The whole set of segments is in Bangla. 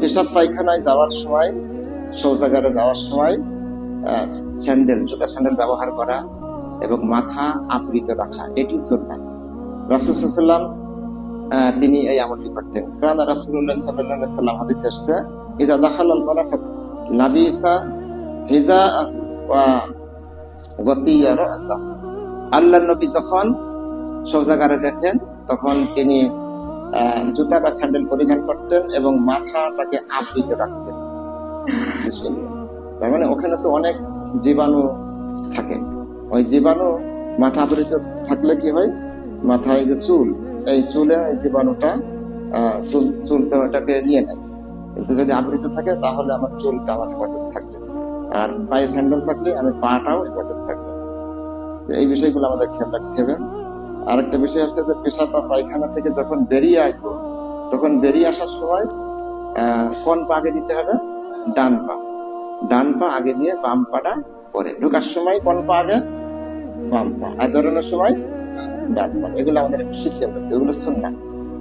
পেশাব পায়খানায় যাওয়ার সময়, শৌচাগারে যাওয়ার সময় স্যান্ডেল, জুতা স্যান্ডেল ব্যবহার করা এবং মাথা আবৃত রাখা, এটি সুন্নাহ। রাসূল সাল্লাল্লাহু আলাইহি ওয়াসাল্লাম তিনি এই আমলটি করতেন। কানা রাসূলুল্লাহ সাল্লাল্লাহু আলাইহি ওয়াসাল্লাম, হাদিসে এসেছে, ইযা দাখালাল মারাফাত লাবিসা হিজা ওয়া গাতিয়া রাসা। আল্লাহর নবী যখন শৌচাগারে যেতেন তখন তিনি জুতা বা স্যান্ডেল পরিধান করতেন এবং মাথাটাকে আবৃত রাখতেন। তার মানে ওখানে তো অনেক জীবাণু থাকে, ওই জীবাণু মাথা আবৃত থাকলে কি হয়, মাথায় যে চুল, এই চুলে এই জীবাণুটা চুলটাকে নিয়ে নেয়। কিন্তু যদি আবৃত থাকে তাহলে আমার চুলটা আমার হেফাজত থাকবে, আর পায়ে স্যান্ডেল থাকলে আমি পাটাও হেফাজত থাকবে। এই বিষয়গুলো আমাদের খেয়াল রাখতে হবে। আরেকটা বিষয় আছে যে পেশাব বা পায়খানা থেকে যখন বেরিয়ে আসবো, তখন বেরিয়ে আসার সময় কোন পা আগে দিতে হবে? ডান পা। ডান পা আগে দিয়ে বাম পাটা পরে। ঢোকার সময় কোন পা আগে? বাম পা। আর বেরোনোর সময় ডান পা। এগুলো আমাদের একটু শিখতে হবে, এগুলো সুন্নাহ।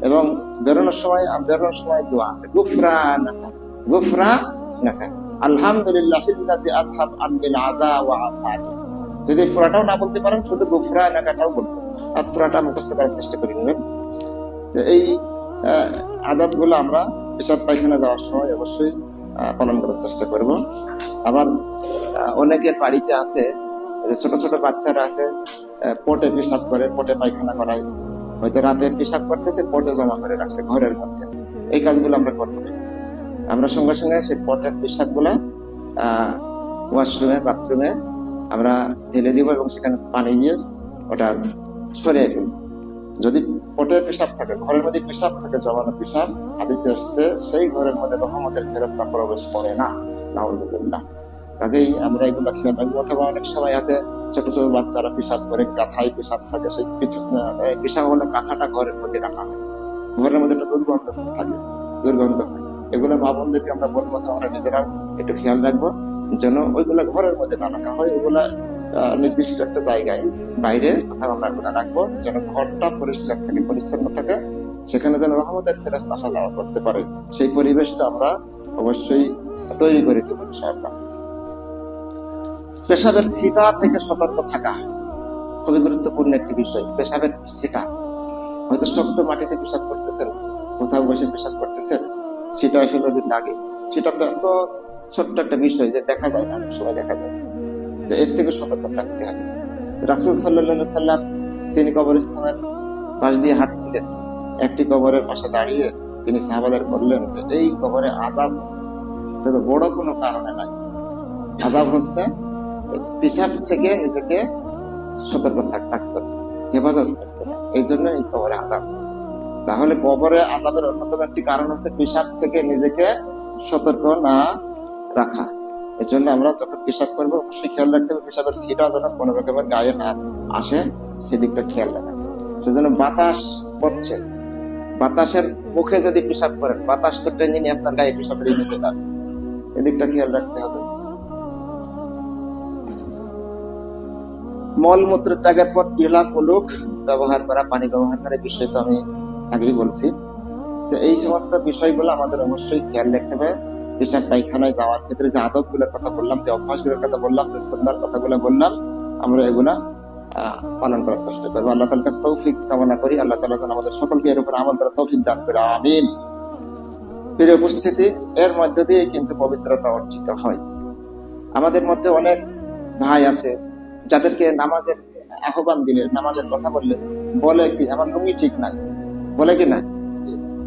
এবং বেরোনোর সময় দোয়া আছে, গুফরানাকা গুফরানাকা আলহামদুলিল্লাহিল্লাযী আযহাব আন্নিল আযা ওয়া আফানি। যদি পুরাটাও না বলতে পারেন, শুধু গুফরানাকাটাও বলবেন, আর পুরাটা মুখস্থ করার চেষ্টা করে নেবেন। এই আদবগুলো আমরা পেশাব পায়খানা যাওয়ার সময় অবশ্যই পালন করার চেষ্টা করব। আবার অনেকের বাড়িতে আছে ছোট ছোট বাচ্চারা আছে, পটে পেশাব করে, পটে পায়খানা করায়, হয়তো রাতে পেশাব করতেছে, পটে জমা করে রাখছে ঘরের মধ্যে। এই কাজগুলো আমরা করবো না। আমরা সঙ্গে সঙ্গে সেই পটের পেশাব গুলা ওয়াশরুমে, বাথরুমে আমরা ঢেলে দিব এবং সেখানে পানি দিয়ে ওটা সরিয়ে ফেলবো। যদি পটে পেশাব থাকে, ঘরের মধ্যে পেশাব থাকে, জমানো পেশাব, হাদিসে এসেছে সেই ঘরের মধ্যে রহমতের ফেরেশতা প্রবেশ করে না, নাউযুবিল্লাহ। কাজেই আমরা এগুলো খেয়াল রাখবো। অথবা অনেক সময় আছে ছোট ছোট বাচ্চারা পেশাব করে, কাঁথায় পেশাব থাকে, সেই পেশাব হলো কাঁথাটা ঘরের মধ্যে রাখা হয়, ঘরের মধ্যে একটা দুর্গন্ধ থাকে, দুর্গন্ধ হয়। এগুলো মা বোনদেরকে আমরা বলবো, আমরা নিজেরা একটু খেয়াল রাখবো যেন ওইগুলা ঘরের মধ্যে না রাখা হয়, ওগুলা নির্দিষ্ট একটা জায়গায় বাইরে কোথাও আমরা ওগুলা রাখবো, যেন ঘরটা পরিষ্কার থাকে, পরিচ্ছন্ন থাকে, সেখানে যেন রহমতের ফেরেশতা আসা যাওয়া করতে পারে। সেই পরিবেশটা আমরা অবশ্যই তৈরি করে দেবো ইনশাআল্লাহ। পেশাবের ছিটা থেকে সতর্ক থাকা খুবই গুরুত্বপূর্ণ একটি বিষয়। পেশাবের ছিটা, হয়তো শক্ত মাটিতে পেশাব করতেছেন, কোথাও বসে পেশাব করতেছেন, ছিটা এসে যদি লাগে, সেটা তো এত ছোট্ট একটা বিষয় যে দেখা যায় না, অনেক সময় দেখা যায়, এর থেকে সতর্ক থাকতে হবে। রাসূল সাল্লাল্লাহু আলাইহি ওয়াসাল্লাম তিনি কবরস্থানের পাশ দিয়ে হাঁটছিলেন, একটি কবরের পাশে দাঁড়িয়ে তিনি সাহাবাদের বললেন যে এই কবরে আযাব হচ্ছে, তবে বড় কোনো কারণে নাই, আযাব হচ্ছে পেশাব থেকে নিজেকে সতর্ক থাকতে হবে, হেফাজত করতে হবে, এই জন্য এই কবরে আযাব হচ্ছে। তাহলে কবরে আযাবের অন্যতম একটি কারণ হচ্ছে পেশাব থেকে নিজেকে সতর্ক না রাখা। এর জন্য আমরা যখন পেশাব করবো অবশ্যই খেয়াল রাখতে হবে পেশাবের ছিটা যেন কোনো রকমের গায়ে না আসে, সেদিকটা খেয়াল রাখা। সেজন্য বাতাস পড়ছে, বাতাসের মুখে যদি পেশাব করেন, বাতাস তো টেনে নিয়ে আপনার গায়ে পেশাবের নিচে যাবে, এদিকটা খেয়াল রাখতে হবে। মলমূত্র ত্যাগের পর টিলা পলক ব্যবহার করা, পানি ব্যবহার করার বিষয় তো আমি আগেই বলছি। তো এই সমস্ত বিষয়গুলো আমাদের অবশ্যই খেয়াল রাখতে হবে। পেশাব পায়খানায় যাওয়ার ক্ষেত্রে যে আদবগুলোর কথা বললাম, যে অভ্যাসগুলোর কথা বললাম, যে সুন্নাহর কথাগুলো বললাম, আমরা এগুলা পালন করার চেষ্টা করবো। আল্লাহ তাআলার কাছে তৌফিক কামনা করি, আল্লাহ তাআলা যেন আমাদের সকলকে এর উপর আমল করার তৌফিক দান করে, আমিন। প্রিয় উপস্থিতি, এর মধ্য দিয়ে কিন্তু পবিত্রতা অর্জিত হয়। আমাদের মধ্যে অনেক ভাই আছে যাদেরকে নামাজের আহ্বান দিলে, নামাজের কথা বললে বলে কি আমার লুঙ্গি ঠিক নাই, বলে কি না?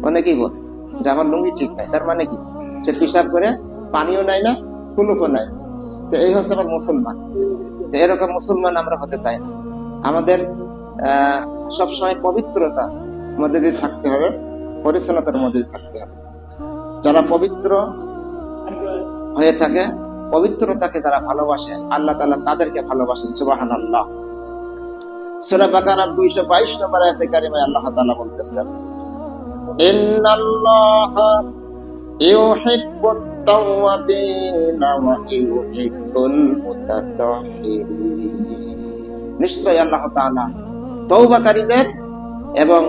অনেকেই বলে যে আমার লুঙ্গি ঠিক নাই। তার মানে কি? সে পেশাব করে পানিও নাই না, কুলুকও নাই। তো এই হচ্ছে আমার মুসলমান। তো এরকম মুসলমান আমরা হতে চাই না। আমাদের সবসময় পবিত্রতা মধ্যে দিয়ে থাকতে হবে, পরিচ্ছন্নতার মধ্যে দিয়ে থাকতে হবে। যারা পবিত্র হয়ে থাকে, পবিত্রতাকে যারা ভালোবাসে, আল্লাহ তাআলা তাদেরকে ভালোবাসেন। সুবহানাল্লাহ। সূরা বাকারার 222 নম্বর আয়াতে কারিমায় আল্লাহ তাআলা বলতেছেন, ইন্নাল্লাহা ইউহিব্বুত তাওয়াবিনা ওয়া ইউহিব্বুল মুতাতাহহিরিন। নিশ্চয়ই আল্লাহ তাআলা তওবাকারীদের এবং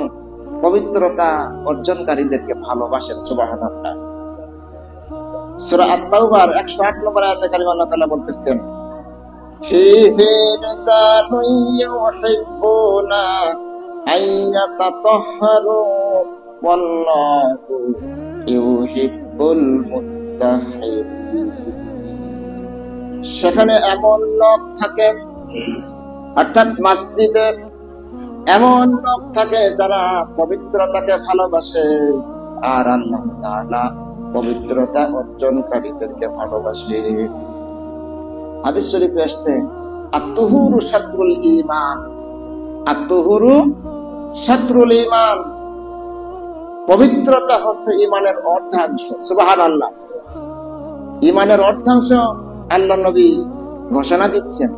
পবিত্রতা অর্জনকারীদেরকে ভালোবাসেন। সুবহানাল্লাহ। সূরা আত-তাওবার 108 নম্বর আয়াতে কারিমা আল্লাহ তাআলা বলতেছেন, ফীহি রিজালুন ইউহিব্বুনা আইয়াতাতাহহারু ওয়াল্লাহু ইউহিব্বুল মুত্তাহিরিন। সেখানে এমন লোক থাকে, অর্থাৎ মসজিদে এমন লোক থাকে যারা পবিত্রতাকে ভালোবাসে, আর আল্লাহ তাআলা পবিত্রতা অর্জনকারীদেরকে ভালোবাসে। হাদিস শরীফে আসছে, আত-তুহুরু শাতরুল ঈমান, আত-তুহুরু শাতরুল ঈমান, পবিত্রতা হচ্ছে ঈমানের অর্ধাংশ। সুবহানাল্লাহ। ঈমানের অর্ধাংশ আল্লাহ নবী ঘোষণা দিচ্ছেন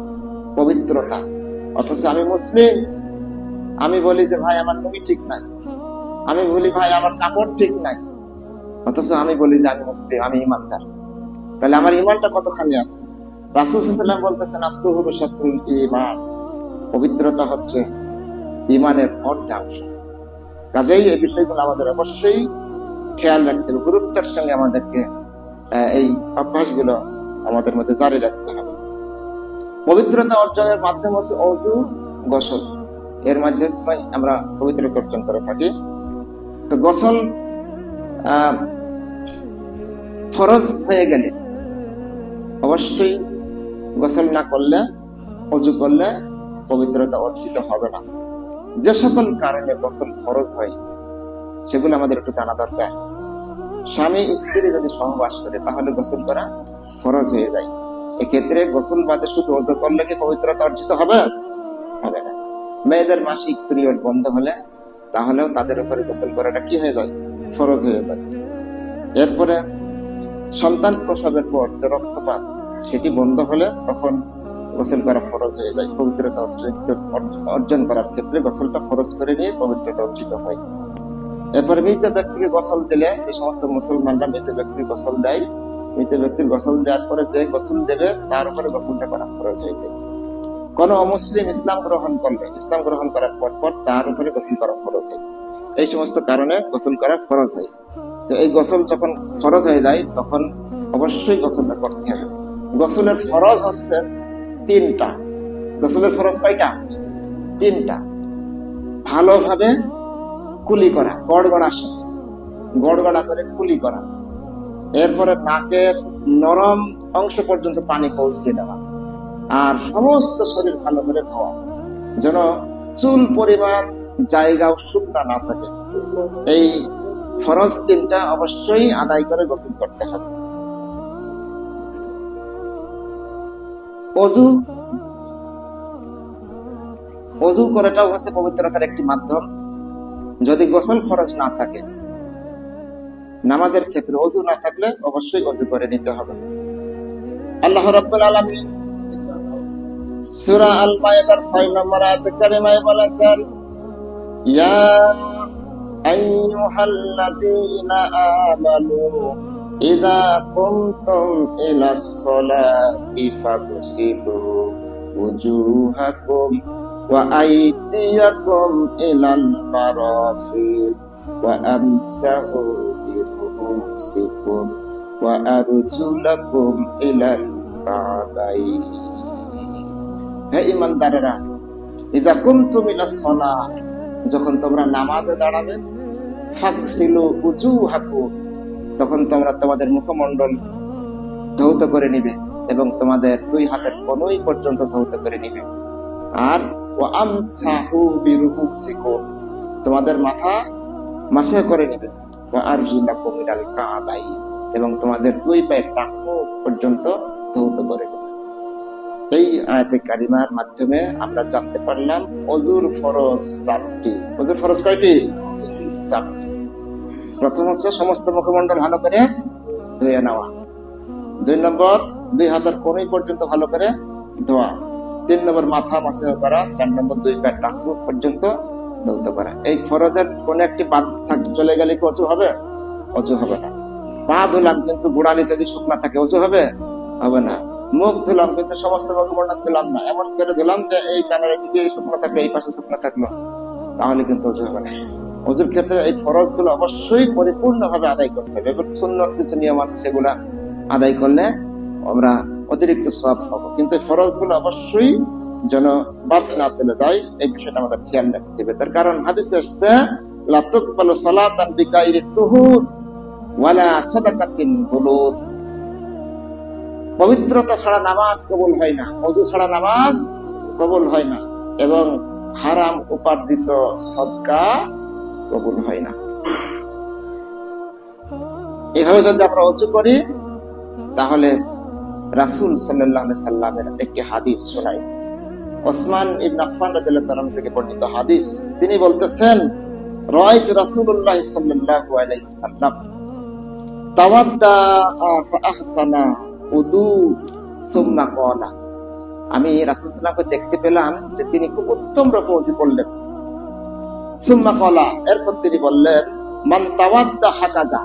পবিত্রতা। অথচ আমি মুসলিম, আমি বলি যে ভাই আমার নবী ঠিক নাই, আমি বলি ভাই আমার কাপড় ঠিক নাই, অথচ আমি বলি যে আমি মুসলিম, আমি ঈমানদার। তাহলে আমার ঈমানটা কতখানি আছে? রাসূল সাল্লাল্লাহু আলাইহি ওয়াসাল্লাম বলতেছেন, আত-তুহুরু শাতরুল ঈমান, পবিত্রতা হচ্ছে ঈমানের অর্ধাংশ। কাজেই এই বিষয়গুলো আমাদের অবশ্যই খেয়াল রাখতে হবে, গুরুত্বের সঙ্গে আমাদেরকে এই অভ্যাসগুলো আমাদের মধ্যে জারি রাখতে হবে। পবিত্রতা অর্জনের মাধ্যম হচ্ছে ওযু, গোসল। এর মাধ্যমে আমরা পবিত্রতা অর্জন করে থাকি। তো গোসল ফরজ হয়ে গেলে অবশ্যই গোসল না করলে, ওযু করলে পবিত্রতা অর্জিত হবে না। যে সকল কারণে গোসল ফরজ হয় সেগুলো আমাদের একটু জানা দরকার। স্বামী স্ত্রী যদি সহবাস করে তাহলে গোসল করা ফরজ হয়ে যায়। এক্ষেত্রে গোসল বাদে শুধু ওযু করলে কি পবিত্রতা অর্জিত হবে? হবে না। মেয়েদের মাসিক পিরিয়ড বন্ধ হলে তাহলেও তাদের উপরে গোসল করাটা কি হয়ে যায়? ফরজ হয়ে যায়। এরপরে সন্তান প্রসবের পর যে রক্তপাত সেটি বন্ধ হলে তখন গোসল করা ফরজ হয়ে যায়। পবিত্রতা অর্জন করার ক্ষেত্রে গোসলটা ফরজ করে নিয়ে পবিত্রতা অর্জিত হয়। এরপরে মৃত ব্যক্তিকে গোসল দিলে, যে সমস্ত মুসলমানরা মৃত ব্যক্তিকে গোসল দেয়, মৃত ব্যক্তির গোসল দেওয়ার পরে যে গোসল দেবে তার উপরে গোসলটা করা ফরজ হয়ে যায়। কোন অমুসলিম ইসলাম গ্রহণ করলে, ইসলাম গ্রহণ করার পর তার উপরে গোসল করা ফরজ হয়। এই সমস্ত কারণে গোসল করা ফরজ হয়। তো এই গোসল যখন ফরজ হয়ে যায় তখন অবশ্যই গোসলটা করতে হবে। গোসলের ফরজ হচ্ছে 3টা। গোসলের ফরজ কয়টা? 3টা। ভালোভাবে কুলি করা, গড়গড়ার সাথে গড়গড়া করে কুলি করা। এরপরে নাকের নরম অংশ পর্যন্ত পানি পৌঁছিয়ে দেওয়া, আর সমস্ত শরীর ভালো করে ধোয়া, যেন চুল পরিমাণ জায়গাও শুকনা না থাকে। এই ফরজ 3টা অবশ্যই আদায় করে গোসল করতে হবে। ওযু করাটাও হচ্ছে পবিত্রতার একটি মাধ্যম। যদি গোসল ফরজ না থাকে, নামাজের ক্ষেত্রে ওযু না থাকলে অবশ্যই ওযু করে নিতে হবে। আল্লাহ রাব্বুল আলামিন সূরা আল মায়েদার 6 নম্বর আয়াতে কারিমায় বলেছেন, ইয়া আইয়ুহাল্লাযীনা আমানু ইযা কুমতুম ইলাস সালাতি ফাগসিলু উজুহাকুম ওয়া আইদিয়াকুম ইলাল মারাফিক ওয়া আমসাহু বিরুউসিকুম ওয়া আরজুলাকুম ইলাল কাবাইন। হে ঈমানদারেরা, ইযা কুমতুম ইলাস সালাহ, যখন তোমরা নামাজে দাঁড়াবে, ফাগসিলু উজুহাকুম, তখন তোমরা তোমাদের মুখমণ্ডল ধৌত করে নিবে এবং তোমাদের 2 হাতের কনুই পর্যন্ত ধৌত করে নিবে। আর ওয়া আমসাহু বিরুউসিকুম, তোমাদের মাথা মাসহ করে নিবে। ওয়া আরজুলাকুম ইলাল কাবাইন, এবং তোমাদের 2 পায়ের টাকনু পর্যন্ত ধৌত করে নিবে। এই আয়াতে কারিমার মাধ্যমে আমরা জানতে পারলাম ওযুর ফরজ 4টি। ওযুর ফরজ কয়টি? 4টি। প্রথম হচ্ছে সমস্ত মুখমণ্ডল ভালো করে ধুয়ে নেওয়া। 2 নম্বর 2 হাতের কনুই পর্যন্ত ভালো করে ধোয়া। 3 নম্বর মাথা মাসহ করা। 4 নম্বর 2 পায়ের টাকনু পর্যন্ত ধৌত করা। এই ফরজের কোন একটি বাদ চলে গেলে কি ওযু হবে? ওযু হবে না। পা ধুলাম কিন্তু গোড়ালি যদি শুকনা থাকে ওযু হবে? হবে না। মুখ ধুলাম কিন্তু সমস্ত মুখমণ্ডল ধুলাম না, এমন করে ধুলাম যে এই কানের দিকে শুকনো থাকলো, এই পাশে শুকনো থাকলো, তাহলে কিন্তু ওযু হবে না। ওযুর ক্ষেত্রে এই ফরজ গুলো অবশ্যই পরিপূর্ণভাবে আদায় করতে হবে। এবার সুন্নত কিছু নিয়ম আছে, সেগুলা আদায় করলে আমরা অতিরিক্ত সওয়াব পাবো। কিন্তু ফরজ গুলো অবশ্যই যেন বাদ না চলে যায়, এই বিষয়টা আমাদের খেয়াল রাখতে হবে। তার কারণ হাদিসে আসছে লা তুকবালু সালাতান বিগাইরি তুহুর ওয়ালা সাদাকাতিন বুলুদ, পবিত্রতা ছাড়া নামাজ কবুল হয় না, ওযু ছাড়া নামাজ কবুল হয় না, এবং হারাম উপার্জিত সদকা কবুল হয় না। এভাবে যদি আমরা ওযু করি তাহলে রাসূল সাল্লাল্লাহু আলাইহি সাল্লামের একটি হাদিস শোনাই। ওসমান ইবনে আফফান রাদিয়াল্লাহু তাআলা থেকে বর্ণিত হাদিস, তিনি বলতেছেন রাআইতু রাসূলুল্লাহ সাল্লাল্লাহু আলাইহি সাল্লাম তাওয়াদ্দা ফা আহসানা উদু সুম্মা ক্বালা, আমি রাসূল সাল্লাল্লাহু আলাইহি দেখতে পেলাম যে তিনি খুব উত্তম রূপে ওযু করলেন। সুম্মা ক্বালা, এরপর তিনি বললেন মান তাওয়াদ্দা হাকাদা,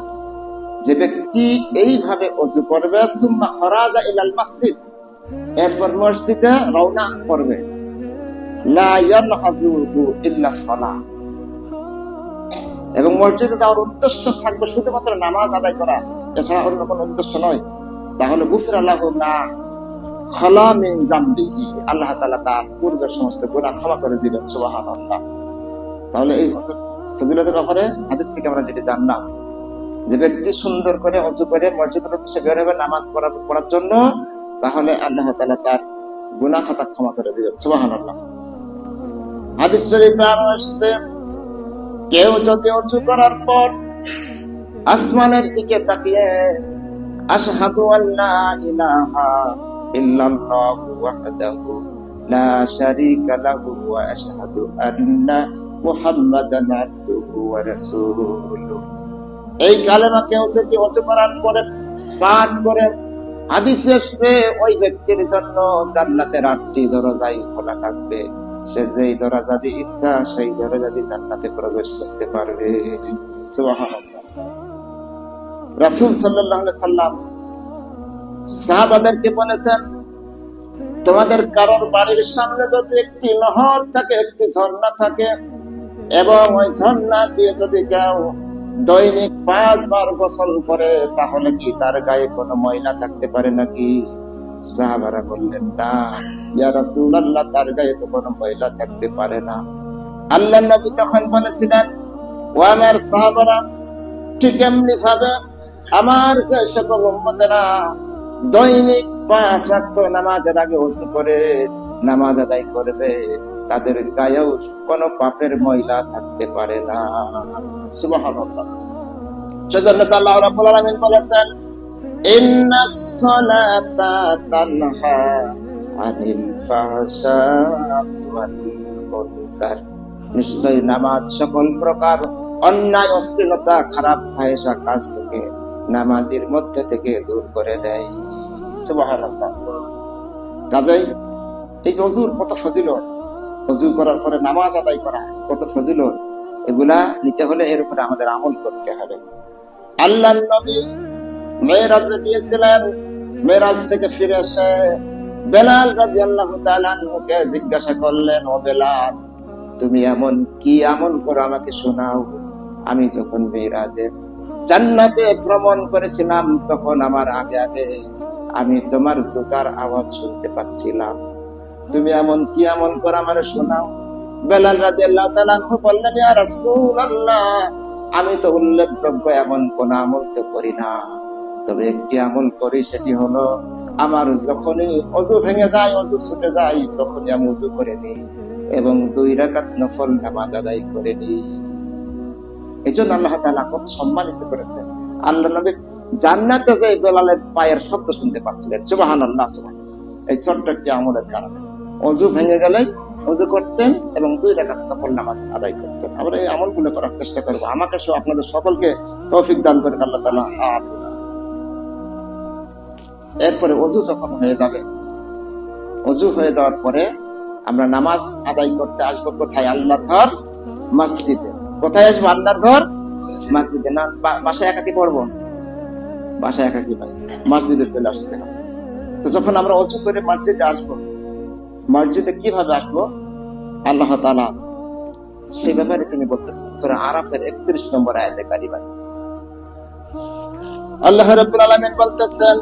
যে ব্যক্তি এইভাবে ওযু করবে, সুম্মা খরাজা ইলাল মসজিদ, এরপর মসজিদে রওনা করবে, লা ইয়ানহাজুহু ইল্লা সালাহ, এবং মসজিদে যাওয়ার উদ্দেশ্য থাকবে শুধুমাত্র নামাজ আদায় করা, এছাড়া অন্য কোনো উদ্দেশ্য নয়, তাহলে গুফিরা লাহু মা খালা মিন যামবিহি, আল্লাহ তাআলা তার পূর্বের সমস্ত গুনাহ ক্ষমা করে দিবেন। সুবহানাল্লাহ। তাহলে এই ফজিলতের ব্যাপারে হাদিস থেকে আমরা যেটা জানলাম, যে ব্যক্তি সুন্দর করে ওযু করে মসজিদের উদ্দেশ্যে বের হবে নামাজ পড়ার জন্য, তাহলে আল্লাহ তাআলা তার গুনাহ খাতা ক্ষমা করে দিবেন। সুবহানাল্লাহ। হাদিস শরীফে আরো আসছে, কেউ যদি ওযু করার পর আসমানের দিকে তাকিয়ে আশহাদু আল্লা ইলাহা ইল্লাল্লাহু ওয়াহদাহু লা শারীকা লাহু ওয়া আশহাদু আন্না মুহাম্মাদান আবদুহু ওয়া রাসূলুহু, এই কালেমা কেউ যদি ওযু করার পরে পাঠ করে, হাদিসে এসেছে ওই ব্যক্তির জন্য জান্নাতের 8টি দরজাই খোলা থাকবে, সে যেই দরজা দিয়ে ইচ্ছা সেই দরজা দিয়ে জান্নাতে প্রবেশ করতে পারবে। সুবহানাল্লাহ। রাসূল সাল্লাল্লাহু আলাইহি সাল্লাম সাহাবাদেরকে বলেছেন, তোমাদের কারোর বাড়ির সামনে যদি একটি নহর থাকে, একটি ঝর্ণা থাকে, এবং ওই ঝর্ণা দিয়ে যদি কেউ দৈনিক 5 বার গোসল করে, তাহলে কি তার গায়ে কোনো ময়লা থাকতে পারে নাকি? সাহাবারা বললেন, না ইয়া রাসূলুল্লাহ, তার গায়ে তো কোনো ময়লা থাকতে পারে না। আল্লাহর নবী তখন বলেছিলেন, ও আমার সাহাবারা, ঠিক এমনি ভাবে আমার যে সকল উম্মতেরা দৈনিক 5 ওয়াক্ত নামাজের আগে ওযু করে নামাজ আদায় করবে, তাদের গায়েও কোনো পাপের ময়লা থাকতে পারে না। সুবহানাল্লাহ। সেজন্য আল্লাহ রাব্বুল আলামিন বলেছেন, ইন্নাস সালাতা তানহা আনিল ফাহশাই ওয়াল মুনকার, নিশ্চয় নামাজ সকল প্রকার অন্যায়, অশ্লীলতা, খারাপ ফাহিশা কাজ থেকে নামাজের মধ্যে থেকে দূর করে দেয়। সুবহানাল্লাহ। কাজেই এই যে ওযুর কত ফজিলত, ওযু করার পরে নামাজ আদায় করা কত ফজিলত, এগুলা নিতে হলে এর উপরে আমাদের আমল করতে হবে। আল্লাহর নবী মেরাজে গিয়েছিলেন, মেরাজ থেকে ফিরে এসে বেলাল রাদিয়াল্লাহু তাআলা আনহুকে জিজ্ঞাসা করলেন, ও বেলাল, তুমি এমন কি আমল করো আমাকে শোনাও। আমি যখন মেরাজে জান্নাতে ভ্রমণ করেছিলাম, তখন আমার আগে আগে আমি তোমার জুতার আওয়াজ শুনতে পাচ্ছিলাম, তুমি এমন কি আমল করো আমারে শোনাও। বেলাল রাদিয়াল্লাহু তাআলা আনহু বললেন, ইয়া রাসূলুল্লাহ, আমি তো উল্লেখযোগ্য এমন কোন আমল তো করি না, তবে একটি আমল করি, সেটি হলো আমার যখনই ওযু ভেঙে যায়, ওযু ছুটে যায়, তখনই আমি ওযু করে নিই এবং 2 রাকাত নফল নামাজ আদায় করে নিই। এই জন্য আল্লাহ তাআলা কত সম্মানিত করেছেন। আল্লাহ নবী জান্নাতে যাই বেলালের পায়ের শব্দ শুনতে পাচ্ছিলেন। সুবহানাল্লাহ। এই ছোট্ট একটি আমলের কারণে ওযু ভেঙে গেলে ওযু করতেন এবং 2 রাকাত নফল নামাজ আদায় করতেন। আমরা এই আমলগুলো করার চেষ্টা করব। আমাকে সহ আপনাদের সকলকে তৌফিক দান করে আল্লাহ তাআলা। আমিন। এরপরে ওযু যখন হয়ে যাবে, ওযু হয়ে যাওয়ার পরে আমরা নামাজ আদায় করতে আসবো কোথায়? আল্লাহর ঘর মসজিদে। কোথায় আসবো? আল্লাহর ঘর মসজিদে। না বাসায় একাকি পড়বো? বাসায় একাকি পাই, মসজিদে চলে আসতে হবে। তো যখন আমরা ওযু করে মসজিদে আসবো, মসজিদে কিভাবে আসবো আল্লাহ তাআলা সেই ব্যাপারে তিনি বলতেছেন সূরা আরাফের 31 নম্বর আয়াতে কারিমা। আল্লাহ রাব্বুল আলামিন বলতেছেন,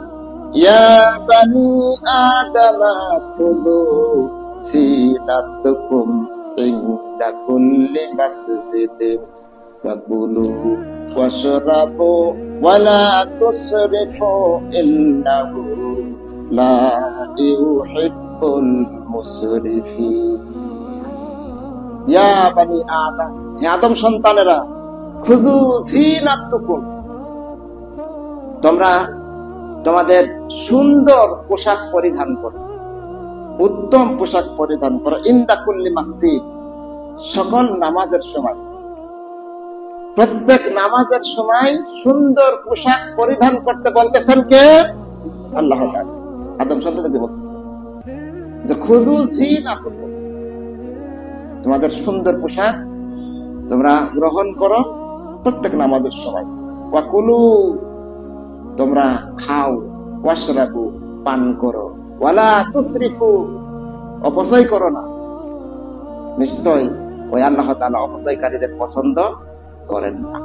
ইয়া বানি আদম খুলু জিনাতাকুম ইনদা কুল্লি মাসজিদিন ফাকুলু ওয়াশরাবু ওয়ালা তুসরিফু ইন্নাহু লা ইউহিব্বুল মুসরিফিন। ইয়া বানি আদম, হে আদম সন্তানেরা, খুযু জিনাতাকুম, তোমরা তোমাদের সুন্দর পোশাক পরিধান করো, উত্তম পোশাক পরিধান করো, ইনদা কুল্লি মাসজিদ, সকল নামাজের সময়, প্রত্যেক নামাজের সময় সুন্দর পোশাক পরিধান করতে বলতেছেন কে? আল্লাহ তাআলা আদম সন্তানকে বলতেছেন যে খুযু জিনাতাকুম, তোমাদের সুন্দর পোশাক তোমরা গ্রহণ করো প্রত্যেক নামাজের সময়। ওয়াকুলু, তোমরা খাও, ওয়াশরাবু, পান করো, ওয়ালা তুসরিফু, অপচয় করো না, নিশ্চয় ওই আল্লাহ তাআলা অপচয়কারীদের পছন্দ করেন না।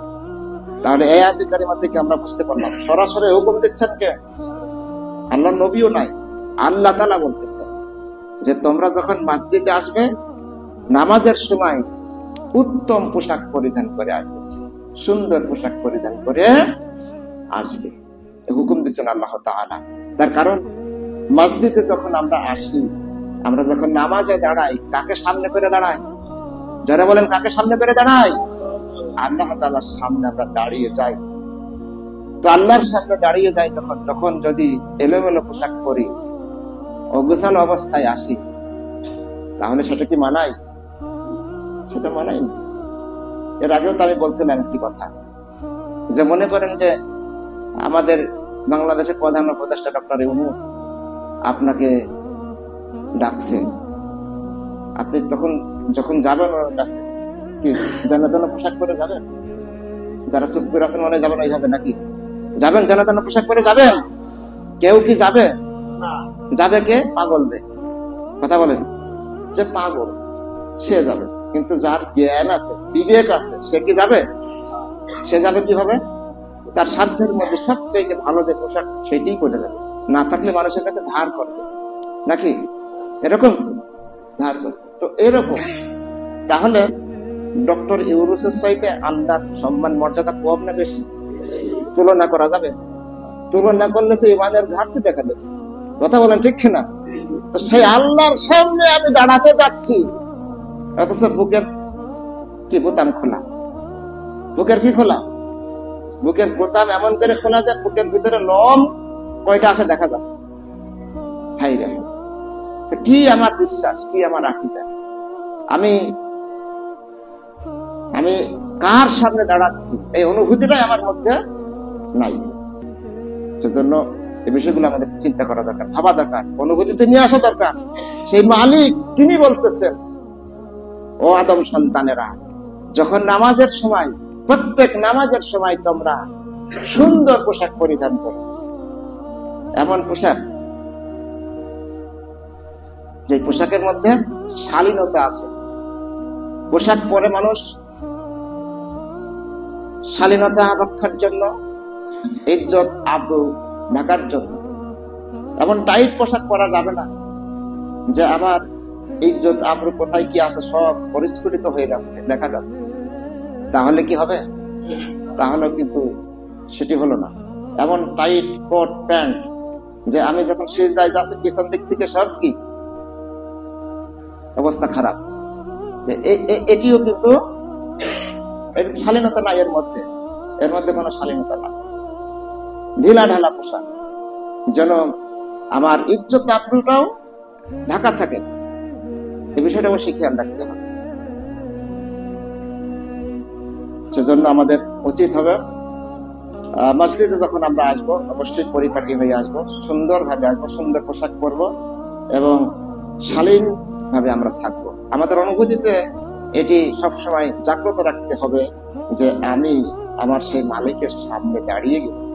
তাহলে এই আয়াত কারিমা থেকে আমরা বুঝতে পারলাম সরাসরি হুকুম দিচ্ছেন কে? আল্লাহ নবীও নাই, আল্লাহ তাআলা বলতেছেন যে তোমরা যখন মসজিদে আসবে নামাজের সময় উত্তম পোশাক পরিধান করে আসবে, সুন্দর পোশাক পরিধান করে আসবে, হুকুম দিচ্ছেন আল্লাহ তাআলা। তার কারণ মসজিদে যখন আমরা আসি, আমরা যখন নামাজে দাঁড়াই, কাকে সামনে করে দাঁড়াই? যারা বলেন কাকে সামনে করে দাঁড়াই? আল্লাহ তাআলার সামনে আমরা দাঁড়িয়ে যাই। তো আল্লাহর সামনে দাঁড়িয়ে যাই যখন, তখন যদি এলোমেলো পোশাক পরি, অগোছালো অবস্থায় আসি, তাহলে সেটা কি মানাই? সেটা মানাই না। এর আগেও তো আমি বলছিলাম একটি কথা, যে মনে করেন যে আমাদের বাংলাদেশের প্রধান উপদেষ্টা ডক্টর ইউনূস আপনাকে ডাকছে, আপনি তখন যখন যাবেন ওর কাছে, কি জানাজানা পোশাক পরে যাবেন? যারা চুপ করে আছেন মনে যাবেন ওইভাবে নাকি? যাবেন জানাজানা পোশাক পরে যাবেন? কেউ কি যাবে? যাবে কে? পাগল যে কথা বলেন, যে পাগল সে যাবে, কিন্তু যার জ্ঞান আছে, বিবেক আছে, সে কি যাবে? সে যাবে কিভাবে? তার সাধ্যের মধ্যে সবচেয়ে ভালো যে পোশাক সেটাই করে যাবে, না থাকলে মানুষের কাছে ধার করবে নাকি? এরকম ধার করবে। তো এরকম তাহলে ডক্টর ইউনূসের চাইতে আল্লাহর সম্মান মর্যাদা কম না বেশি? তুলনা করা যাবে? তুলনা করলে তো ইমানের ঘাটতি দেখা দেবে, কথা বলেন ঠিক কিনা? তো সেই আল্লাহর সামনে আমি দাঁড়াতে যাচ্ছি, অথচ বুকের কি বোতাম খোলা? বুকের কি খোলা? বুকের বোতাম এমন করে খোলা যে বুকের ভিতরে লোম কয়টা আছে দেখা যাচ্ছে। হাই রে, কি আমার বিশ্বাস, কি আমার আকীদা, আমি আমি কার সামনে দাঁড়াচ্ছি এই অনুভূতিটাই আমার মধ্যে নাই। সেজন্য এই বিষয়গুলো আমাদের চিন্তা করা দরকার, ভাবা দরকার, অনুভূতিতে নিয়ে আসা দরকার। সেই মালিক তিনি বলতেছেন, ও আদম সন্তানেরা, যখন নামাজের সময়, প্রত্যেক নামাজের সময় তোমরা সুন্দর পোশাক পরিধান করো, এমন পোশাক যে পোশাকের মধ্যে শালীনতা আছে। পোশাক পরে মানুষ শালীনতা রক্ষার জন্য, ইজ্জত আবরু ঢাকার জন্য। এমন টাইট পোশাক পরা যাবে না যে আবার ইজ্জত আবরু কোথায় কি আছে সব পরিস্ফুটিত হয়ে যাচ্ছে, দেখা যাচ্ছে। তাহলে কি হবে? তাহলে কিন্তু সেটি হলো না। এমন টাইট কোট প্যান্ট যে আমি যখন সিজদায় যাচ্ছি পিছন দিক থেকে সব কি অবস্থা খারাপ, এটিও কিন্তু শালীনতা নাই। এর মধ্যে কোনো শালীনতা নাই। ঢিলা ঢালা পোশাক, যেন আমার ইজ্জত আবরুটাও ঢাকা থাকে, এই বিষয়টা অবশ্যই খেয়াল রাখতে হবে। সেজন্য আমাদের উচিত হবে মসজিদে যখন আমরা আসবো অবশ্যই পরিপাটি হয়ে আসবো, সুন্দর ভাবে আসবো, সুন্দর পোশাক পরবো এবং শালীন ভাবে আমরা থাকবো। আমাদের অনুভূতিতে এটি সবসময় জাগ্রত রাখতে হবে যে আমি আমার সেই মালিকের সামনে দাঁড়িয়ে গেছি,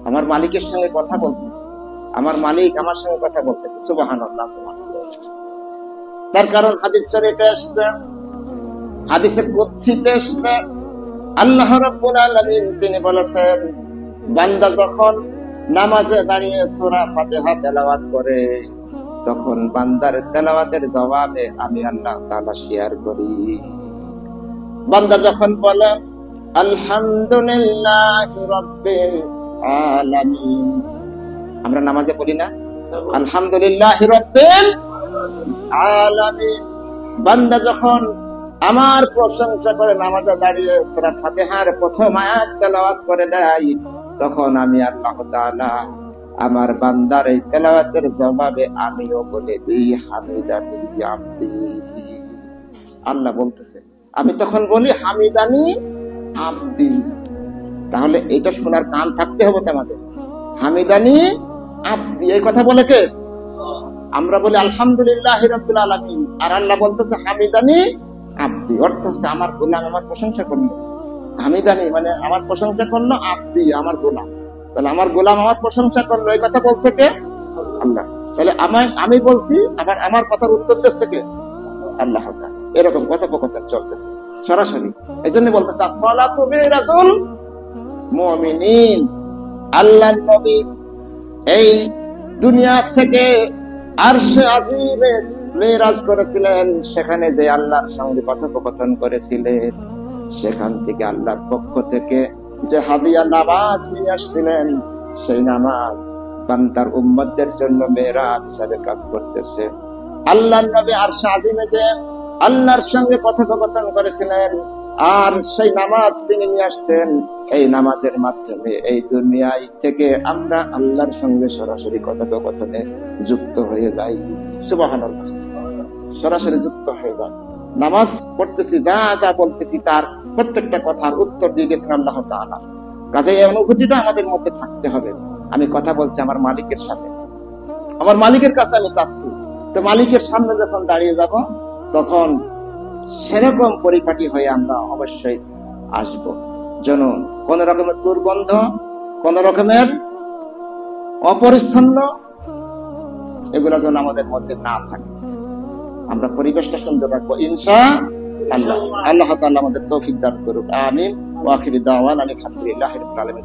আমার মালিকের সঙ্গে কথা বলতেছি, আমার মালিক আমার সঙ্গে কথা বলতেছে। সুবহানাল্লাহ, সুবহানাল্লাহ। তার কারণ হাদিস শরীফে এসেছে, হাদিসে কুদসিতে এসেছে, আল্লাহ রাব্বুল আলামিন তিনি বলেছেন, বান্দা যখন নামাজে দাঁড়িয়ে সূরা ফাতিহা তেলাওয়াত করে, তখন বান্দার তেলাওয়াতের জবাবে আমি আল্লাহ তাআলা শেয়ার করি। বান্দা যখন বলে আলহামদুলিল্লাহি রাব্বিল আলামিন, আমরা নামাজে বলি না আলহামদুলিল্লাহি রাব্বিল আলামিন, বান্দা যখন আমার প্রশংসা করে নামাজে দাঁড়িয়ে সূরা ফাতিহার প্রথম আয়াত তেলাওয়াত করে দেয়, তখন আমি আল্লাহ তাআলা আমার বান্দার এই তেলাওয়াতের জবাবে আমিও বলে দিই হামিদানি আব্দি। আল্লাহ বলতেছে, আমি তখন বলি হামিদানি আব্দি। তাহলে এটা শোনার কান থাকতে হবে আমাদের। হামিদানি আব্দি এই কথা বলে কে? আমরা বলি আলহামদুলিল্লাহি রাব্বিল আলামিন, আর আল্লাহ বলতেছে হামিদানি আব্দি। অর্থ হচ্ছে আমার গোলাম আমার প্রশংসা করলো। হামিদানি মানে আমার প্রশংসা করলো, আব্দি আমার গোলাম। তাহলে আমার গোলাম আমার প্রশংসা করলো, এই কথা বলছে কে? আল্লাহ। তাহলে আমি বলছি, আবার আমার কথার উত্তর দিচ্ছে কে? আল্লাহ। এরকম কথোপকথন চলতেছে সরাসরি। এই জন্য বলতেছে আসসালাতু বিরাসুল মুমিনিন, আল্লাহর নবী এই দুনিয়া থেকে আরশে আজিমে মেরাজ করেছিলেন। সেখানে যে আল্লাহর সঙ্গে কথোপকথন করেছিলেন, সেখান থেকে আল্লাহর পক্ষ থেকে যে হাদিয়া নামাজ নিয়ে আসছিলেন, সেই নামাজ বান্দার উম্মতদের জন্য মেরাজ হিসাবে কাজ করতেছে। আল্লাহর নবী আরশে আজিমে যে আল্লাহর সঙ্গে কথোপকথন করেছিলেন, আর সেই নামাজ তিনি নিয়ে আসছেন, এই নামাজের মাধ্যমে এই দুনিয়ায় থেকে আমরা আল্লাহর সঙ্গে সরাসরি কথোপকথনে যুক্ত হয়ে যাই। সুবহানাল্লাহ, সরাসরি যুক্ত হয়ে যাই। নামাজ পড়তেছি, যা যা বলতেছি তার প্রত্যেকটা কথার উত্তর দিয়ে গেছেন আল্লাহ তাআলা। কাজে এই অনুভূতিটা আমাদের মধ্যে থাকতে হবে। আমি কথা বলছি আমার মালিকের সাথে, আমার মালিকের কাছে আমি চাচ্ছি, তো মালিকের সামনে যখন দাঁড়িয়ে যাব, তখন সেরকম পরিপাটি হয়ে আমরা অবশ্যই আসব। যেন কোন রকমের দুর্গন্ধ, কোন রকমের অপরিচ্ছন্ন এগুলা যেন আমাদের মধ্যে না থাকে। আমরা পরিবেশটা সুন্দর রাখবো ইনশাআল্লাহ। আল্লাহ তাআলা আমাদের তৌফিক দান করুক। আমিন। ওয়া আখিরু দাওয়ানা আলহামদুলিল্লাহি রাব্বিল আলামিন।